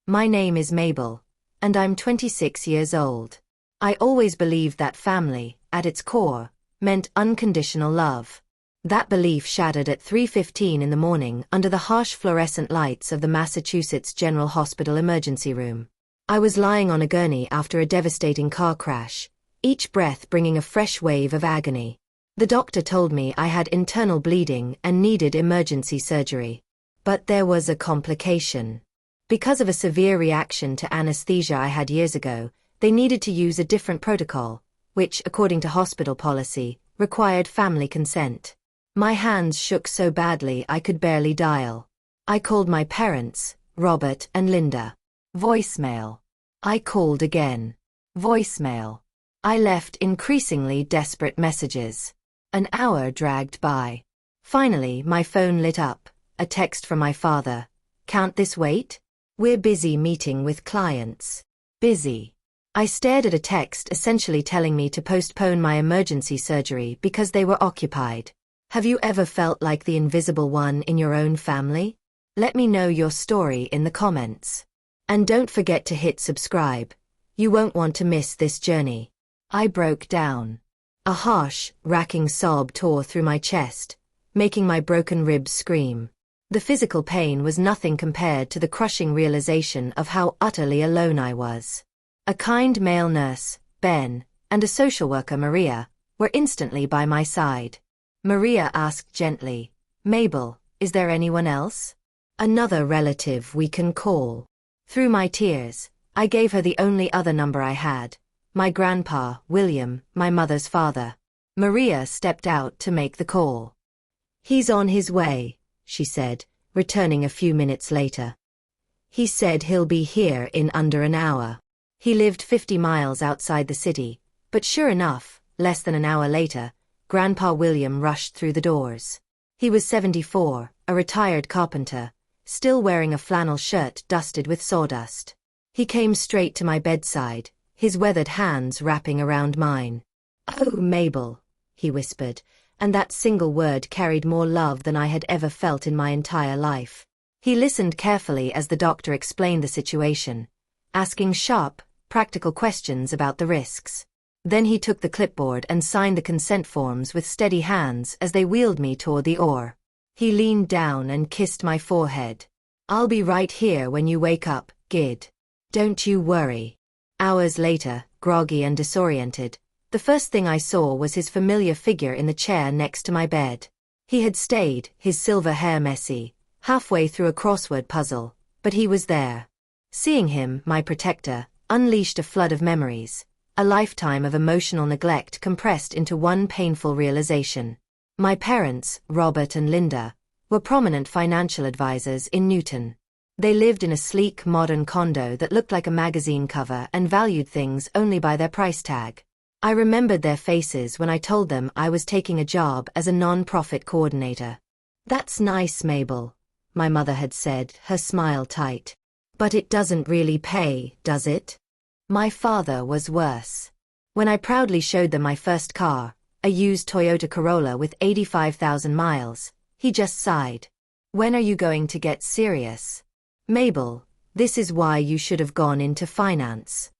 My name is Mabel, and I'm 26 years old. I always believed that family, at its core, meant unconditional love. That belief shattered at 3:15 in the morning under the harsh fluorescent lights of the Massachusetts General Hospital emergency room. I was lying on a gurney after a devastating car crash, each breath bringing a fresh wave of agony. The doctor told me I had internal bleeding and needed emergency surgery. But there was a complication. Because of a severe reaction to anesthesia I had years ago, they needed to use a different protocol, which, according to hospital policy, required family consent. My hands shook so badly I could barely dial. I called my parents, Robert and Linda. Voicemail. I called again. Voicemail. I left increasingly desperate messages. An hour dragged by. Finally, my phone lit up. A text from my father. Can't this wait? We're busy meeting with clients. Busy. I stared at a text essentially telling me to postpone my emergency surgery because they were occupied. Have you ever felt like the invisible one in your own family? Let me know your story in the comments. And don't forget to hit subscribe. You won't want to miss this journey. I broke down. A harsh, racking sob tore through my chest, making my broken ribs scream. The physical pain was nothing compared to the crushing realization of how utterly alone I was. A kind male nurse, Ben, and a social worker, Maria, were instantly by my side. Maria asked gently, Mabel, is there anyone else? Another relative we can call. Through my tears, I gave her the only other number I had, my grandpa, William, my mother's father. Maria stepped out to make the call. He's on his way, she said, returning a few minutes later. He said he'll be here in under an hour. He lived 50 miles outside the city, but sure enough, less than an hour later, Grandpa William rushed through the doors. He was 74, a retired carpenter, still wearing a flannel shirt dusted with sawdust. He came straight to my bedside, his weathered hands wrapping around mine. Oh, Mabel, he whispered, and that single word carried more love than I had ever felt in my entire life. He listened carefully as the doctor explained the situation, asking sharp, practical questions about the risks. Then he took the clipboard and signed the consent forms with steady hands as they wheeled me toward the OR. He leaned down and kissed my forehead. I'll be right here when you wake up, Gid. Don't you worry. Hours later, groggy and disoriented, the first thing I saw was his familiar figure in the chair next to my bed. He had stayed, his silver hair messy, halfway through a crossword puzzle, but he was there. Seeing him, my protector, unleashed a flood of memories. A lifetime of emotional neglect compressed into one painful realization. My parents, Robert and Linda, were prominent financial advisors in Newton. They lived in a sleek, modern condo that looked like a magazine cover and valued things only by their price tag. I remembered their faces when I told them I was taking a job as a non-profit coordinator. That's nice, Mabel, my mother had said, her smile tight. But it doesn't really pay, does it? My father was worse. When I proudly showed them my first car, a used Toyota Corolla with 85,000 miles, he just sighed. When are you going to get serious? Mabel, this is why you should have gone into finance.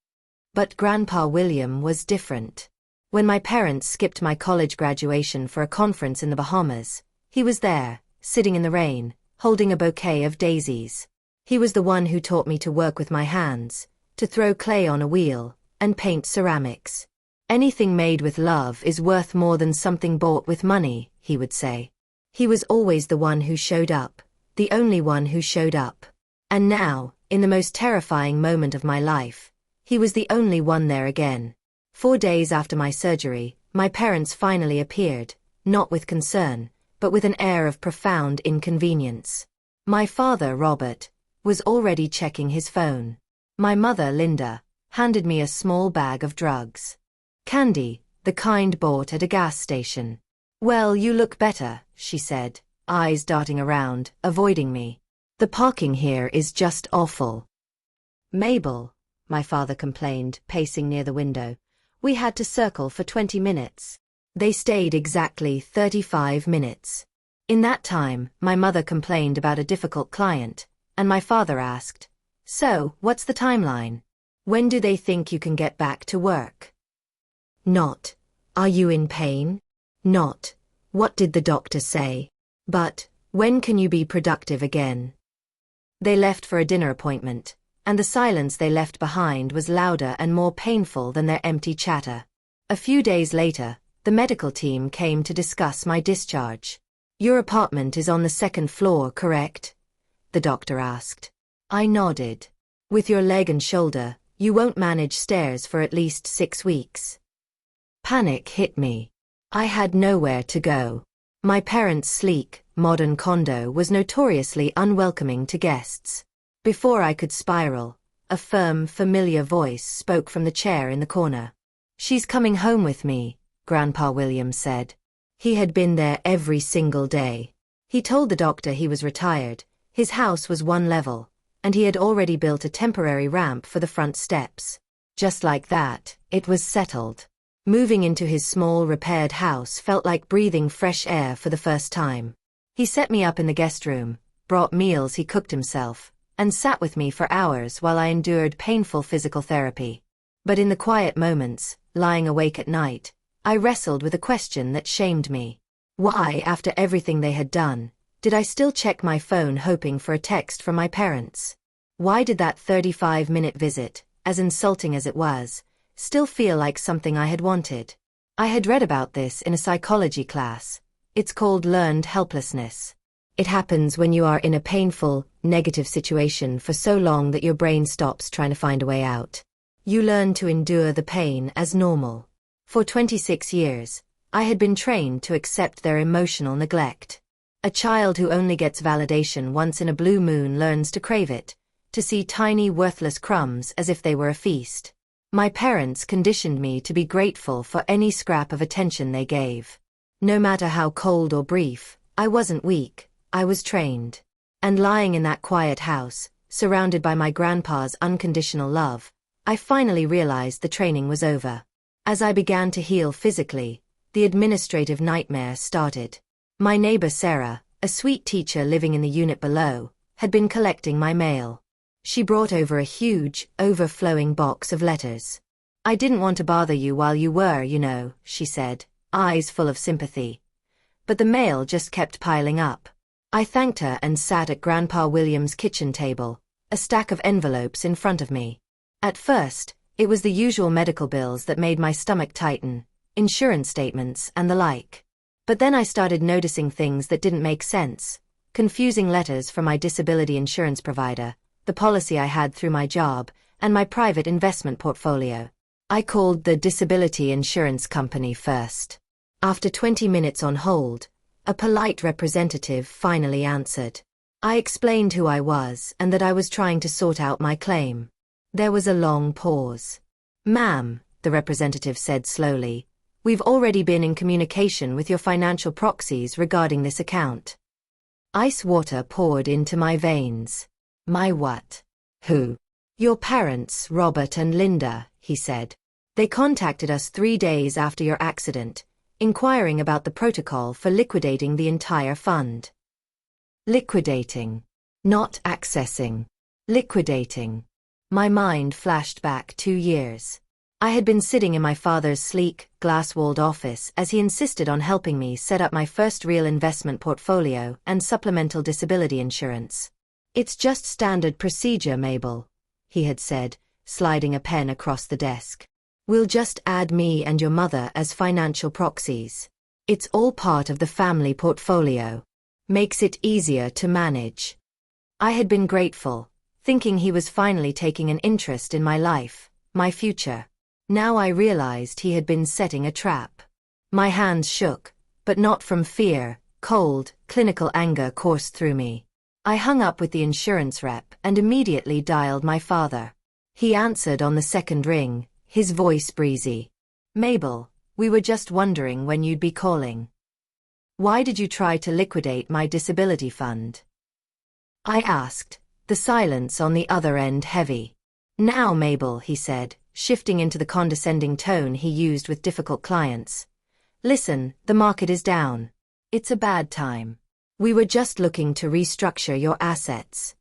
But Grandpa William was different. When my parents skipped my college graduation for a conference in the Bahamas, he was there, sitting in the rain, holding a bouquet of daisies. He was the one who taught me to work with my hands, to throw clay on a wheel, and paint ceramics. Anything made with love is worth more than something bought with money, he would say. He was always the one who showed up, the only one who showed up. And now, in the most terrifying moment of my life, he was the only one there again. 4 days after my surgery, my parents finally appeared, not with concern, but with an air of profound inconvenience. My father, Robert, was already checking his phone. My mother, Linda, handed me a small bag of drugs. Candy, the kind bought at a gas station. Well, you look better, she said, eyes darting around, avoiding me. The parking here is just awful. Mabel, my father complained, pacing near the window. We had to circle for 20 minutes. They stayed exactly 35 minutes. In that time, my mother complained about a difficult client, and my father asked, So, what's the timeline? When do they think you can get back to work? Not, are you in pain? Not, what did the doctor say? But, when can you be productive again? They left for a dinner appointment, and the silence they left behind was louder and more painful than their empty chatter. A few days later, the medical team came to discuss my discharge. Your apartment is on the second floor, correct? The doctor asked. I nodded. With your leg and shoulder, you won't manage stairs for at least 6 weeks. Panic hit me. I had nowhere to go. My parents' sleek, modern condo was notoriously unwelcoming to guests. Before I could spiral, a firm, familiar voice spoke from the chair in the corner. She's coming home with me, Grandpa Williams said. He had been there every single day. He told the doctor he was retired, his house was 1 level, and he had already built a temporary ramp for the front steps. Just like that, it was settled. Moving into his small, repaired house felt like breathing fresh air for the first time. He set me up in the guest room, brought meals he cooked himself, and sat with me for hours while I endured painful physical therapy. But in the quiet moments, lying awake at night, I wrestled with a question that shamed me. Why, after everything they had done, did I still check my phone hoping for a text from my parents? Why did that 35-minute visit, as insulting as it was, still feel like something I had wanted? I had read about this in a psychology class. It's called learned helplessness. It happens when you are in a painful, negative situation for so long that your brain stops trying to find a way out. You learn to endure the pain as normal. For 26 years, I had been trained to accept their emotional neglect. A child who only gets validation once in a blue moon learns to crave it, to see tiny worthless crumbs as if they were a feast. My parents conditioned me to be grateful for any scrap of attention they gave. No matter how cold or brief, I wasn't weak, I was trained. And lying in that quiet house, surrounded by my grandpa's unconditional love, I finally realized the training was over. As I began to heal physically, the administrative nightmare started. My neighbor Sarah, a sweet teacher living in the unit below, had been collecting my mail. She brought over a huge, overflowing box of letters. I didn't want to bother you while you were, you know, she said, eyes full of sympathy. But the mail just kept piling up. I thanked her and sat at Grandpa Williams' kitchen table, a stack of envelopes in front of me. At first, it was the usual medical bills that made my stomach tighten, insurance statements and the like. But then I started noticing things that didn't make sense. Confusing letters from my disability insurance provider, the policy I had through my job, and my private investment portfolio. I called the disability insurance company first. After 20 minutes on hold, a polite representative finally answered. I explained who I was and that I was trying to sort out my claim. There was a long pause. Ma'am, the representative said slowly, we've already been in communication with your financial proxies regarding this account. Ice water poured into my veins. My what? Who? Your parents, Robert and Linda, he said. They contacted us 3 days after your accident, inquiring about the protocol for liquidating the entire fund. Liquidating. Not accessing. Liquidating. My mind flashed back 2 years. I had been sitting in my father's sleek, glass-walled office as he insisted on helping me set up my first real investment portfolio and supplemental disability insurance. It's just standard procedure, Mabel, he had said, sliding a pen across the desk. We'll just add me and your mother as financial proxies. It's all part of the family portfolio. Makes it easier to manage. I had been grateful, thinking he was finally taking an interest in my life, my future. Now I realized he had been setting a trap. My hands shook, but not from fear. Cold, clinical anger coursed through me. I hung up with the insurance rep and immediately dialed my father. He answered on the second ring, his voice breezy. Mabel, we were just wondering when you'd be calling. Why did you try to liquidate my disability fund? I asked, the silence on the other end heavy. Now, Mabel, he said, shifting into the condescending tone he used with difficult clients. Listen, the market is down. It's a bad time. We were just looking to restructure your assets.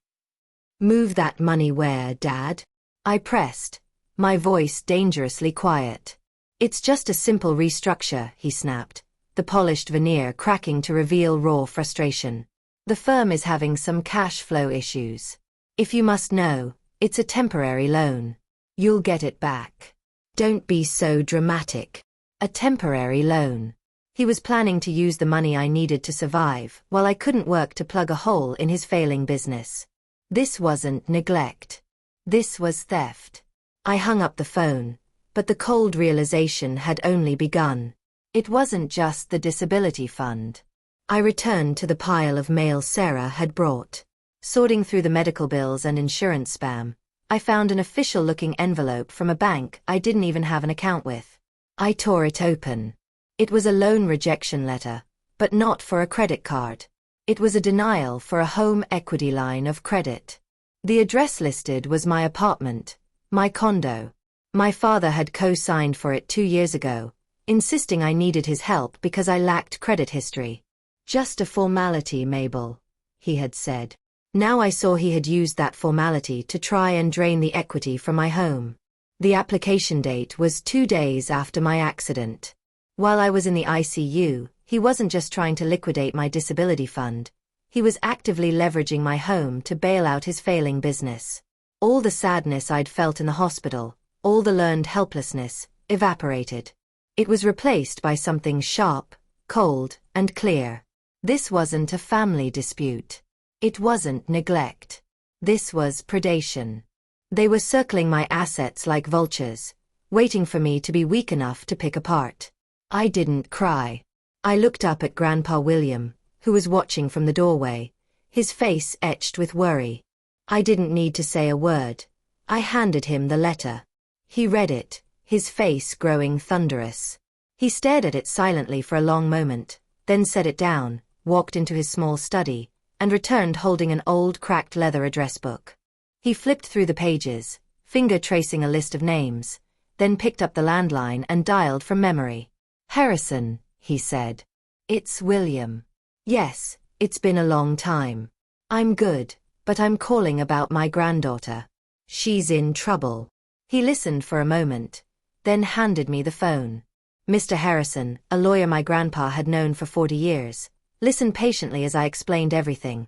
Move that money where, Dad? I pressed, my voice dangerously quiet. It's just a simple restructure, he snapped, the polished veneer cracking to reveal raw frustration. The firm is having some cash flow issues. If you must know, it's a temporary loan. You'll get it back. Don't be so dramatic. A temporary loan. He was planning to use the money I needed to survive, while I couldn't work to plug a hole in his failing business. This wasn't neglect. This was theft. I hung up the phone, but the cold realization had only begun. It wasn't just the disability fund. I returned to the pile of mail Sarah had brought. Sorting through the medical bills and insurance spam, I found an official-looking envelope from a bank I didn't even have an account with. I tore it open. It was a loan rejection letter, but not for a credit card. It was a denial for a home equity line of credit. The address listed was my apartment, my condo. My father had co-signed for it 2 years ago, insisting I needed his help because I lacked credit history. Just a formality, Mabel, he had said. Now I saw he had used that formality to try and drain the equity from my home. The application date was 2 days after my accident. While I was in the ICU, he wasn't just trying to liquidate my disability fund. He was actively leveraging my home to bail out his failing business. All the sadness I'd felt in the hospital, all the learned helplessness, evaporated. It was replaced by something sharp, cold, and clear. This wasn't a family dispute. It wasn't neglect. This was predation. They were circling my assets like vultures, waiting for me to be weak enough to pick apart. I didn't cry. I looked up at Grandpa William, who was watching from the doorway, his face etched with worry. I didn't need to say a word. I handed him the letter. He read it, his face growing thunderous. He stared at it silently for a long moment, then set it down, walked into his small study, and returned holding an old cracked leather address book. He flipped through the pages, finger tracing a list of names, then picked up the landline and dialed from memory. Harrison, he said. It's William. Yes, it's been a long time. I'm good, but I'm calling about my granddaughter. She's in trouble. He listened for a moment, then handed me the phone. Mr. Harrison, a lawyer my grandpa had known for 40 years, listened patiently as I explained everything.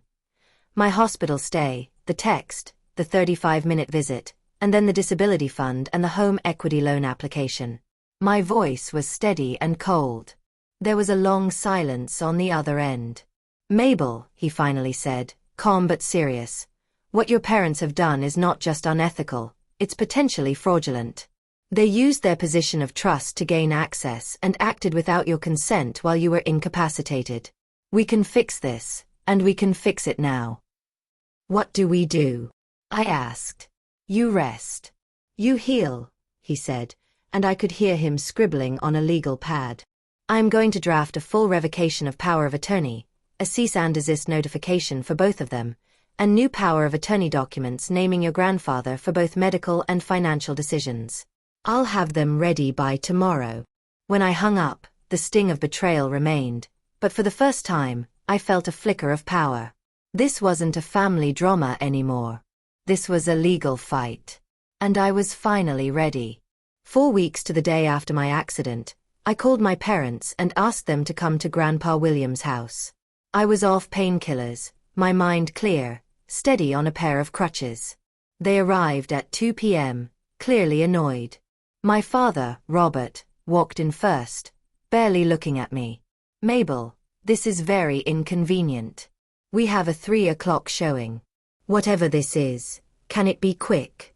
My hospital stay, the text, the 35-minute visit, and then the disability fund and the home equity loan application. My voice was steady and cold. There was a long silence on the other end. Mabel, he finally said, calm but serious. What your parents have done is not just unethical, it's potentially fraudulent. They used their position of trust to gain access and acted without your consent while you were incapacitated. We can fix this, and we can fix it now. What do we do? I asked. You rest. You heal, he said, and I could hear him scribbling on a legal pad. I'm going to draft a full revocation of power of attorney, a cease and desist notification for both of them, and new power of attorney documents naming your grandfather for both medical and financial decisions. I'll have them ready by tomorrow. When I hung up, the sting of betrayal remained, but for the first time, I felt a flicker of power. This wasn't a family drama anymore. This was a legal fight. And I was finally ready. 4 weeks to the day after my accident, I called my parents and asked them to come to Grandpa William's house. I was off painkillers, my mind clear, steady on a pair of crutches. They arrived at 2 p.m., clearly annoyed. My father, Robert, walked in first, barely looking at me. Mabel, this is very inconvenient. We have a 3 o'clock showing. Whatever this is, can it be quick?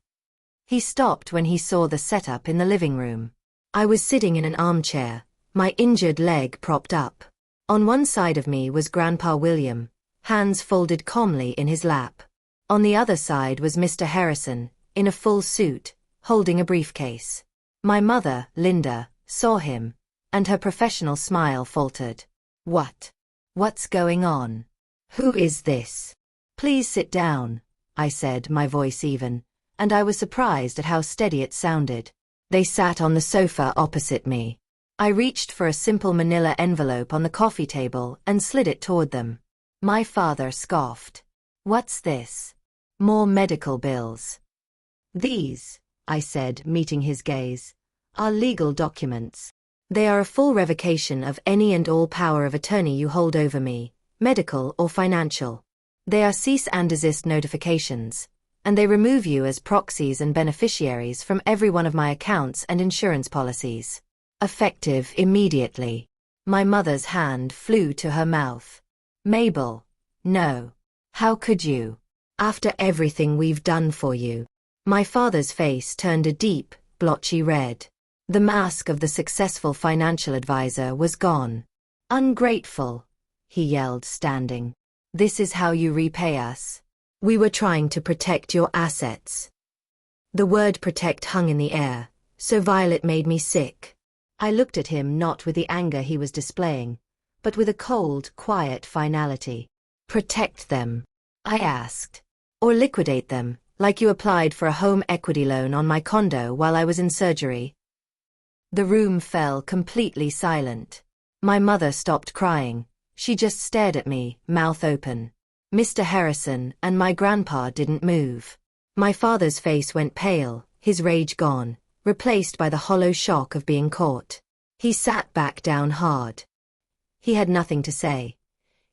He stopped when he saw the setup in the living room. I was sitting in an armchair, my injured leg propped up. On one side of me was Grandpa William, hands folded calmly in his lap. On the other side was Mr. Harrison, in a full suit, holding a briefcase. My mother, Linda, saw him, and her professional smile faltered. What's going on? Who is this? Please sit down, I said, my voice even, and I was surprised at how steady it sounded. They sat on the sofa opposite me. I reached for a simple manila envelope on the coffee table and slid it toward them. My father scoffed. What's this? More medical bills. These, I said, meeting his gaze, are legal documents. They are a full revocation of any and all power of attorney you hold over me, medical or financial. They are cease and desist notifications, and they remove you as proxies and beneficiaries from every one of my accounts and insurance policies. Effective immediately. My mother's hand flew to her mouth. Mabel, no. How could you? After everything we've done for you. My father's face turned a deep, blotchy red. The mask of the successful financial advisor was gone. Ungrateful, he yelled, standing. This is how you repay us. We were trying to protect your assets. The word protect hung in the air, so Violet made me sick. I looked at him not with the anger he was displaying, but with a cold, quiet finality. Protect them? I asked. Or liquidate them, like you applied for a home equity loan on my condo while I was in surgery? The room fell completely silent. My mother stopped crying. She just stared at me, mouth open. Mr. Harrison and my grandpa didn't move. My father's face went pale, his rage gone, replaced by the hollow shock of being caught. He sat back down hard. He had nothing to say.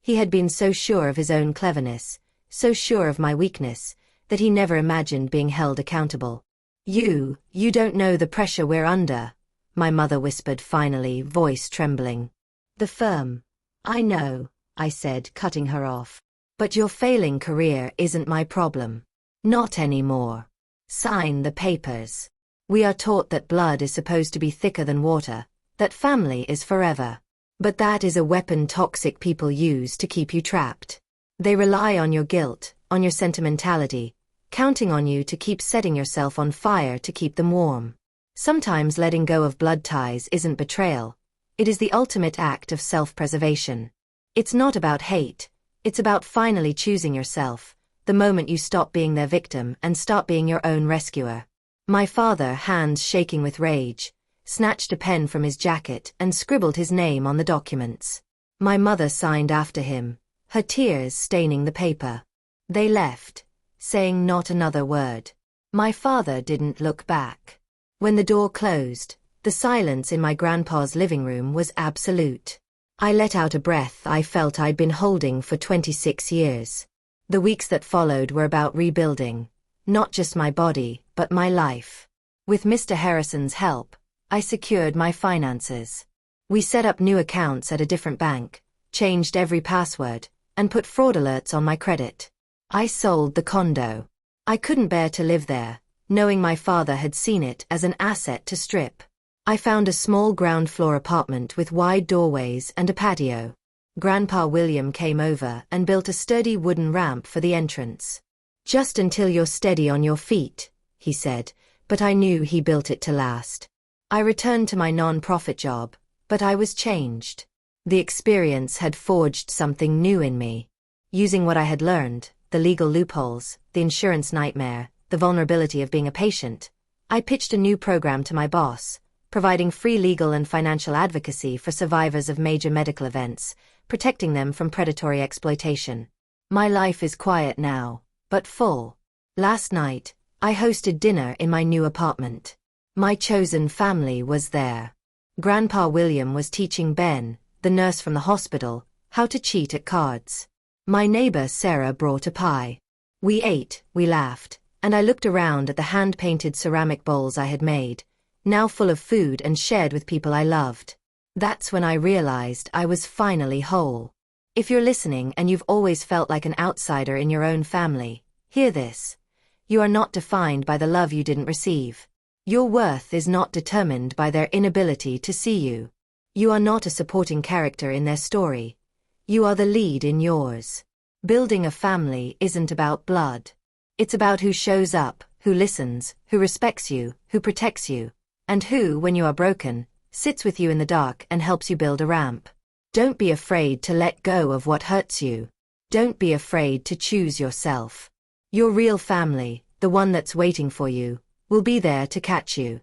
He had been so sure of his own cleverness, so sure of my weakness, that he never imagined being held accountable. You don't know the pressure we're under, my mother whispered finally, voice trembling. The firm. I know, I said, cutting her off. But your failing career isn't my problem. Not anymore. Sign the papers. We are taught that blood is supposed to be thicker than water, that family is forever. But that is a weapon toxic people use to keep you trapped. They rely on your guilt, on your sentimentality, counting on you to keep setting yourself on fire to keep them warm. Sometimes letting go of blood ties isn't betrayal. It is the ultimate act of self-preservation. It's not about hate. It's about finally choosing yourself, the moment you stop being their victim and start being your own rescuer. My father, hands shaking with rage, snatched a pen from his jacket and scribbled his name on the documents. My mother signed after him, her tears staining the paper. They left, saying not another word. My father didn't look back. When the door closed, the silence in my grandpa's living room was absolute. I let out a breath I felt I'd been holding for 26 years. The weeks that followed were about rebuilding, not just my body, but my life. With Mr. Harrison's help, I secured my finances. We set up new accounts at a different bank, changed every password, and put fraud alerts on my credit. I sold the condo. I couldn't bear to live there, knowing my father had seen it as an asset to strip. I found a small ground-floor apartment with wide doorways and a patio. Grandpa William came over and built a sturdy wooden ramp for the entrance. Just until you're steady on your feet, he said, but I knew he built it to last. I returned to my non-profit job, but I was changed. The experience had forged something new in me. Using what I had learned, the legal loopholes, the insurance nightmare, the vulnerability of being a patient, I pitched a new program to my boss, providing free legal and financial advocacy for survivors of major medical events, protecting them from predatory exploitation. My life is quiet now, but full. Last night, I hosted dinner in my new apartment. My chosen family was there. Grandpa William was teaching Ben, the nurse from the hospital, how to cheat at cards. My neighbor Sarah brought a pie. We ate, we laughed, and I looked around at the hand-painted ceramic bowls I had made, now full of food and shared with people I loved. That's when I realized I was finally whole. If you're listening and you've always felt like an outsider in your own family, hear this. You are not defined by the love you didn't receive. Your worth is not determined by their inability to see you. You are not a supporting character in their story. You are the lead in yours. Building a family isn't about blood. It's about who shows up, who listens, who respects you, who protects you, and who, when you are broken, sits with you in the dark and helps you build a ramp. Don't be afraid to let go of what hurts you. Don't be afraid to choose yourself. Your real family, the one that's waiting for you, will be there to catch you.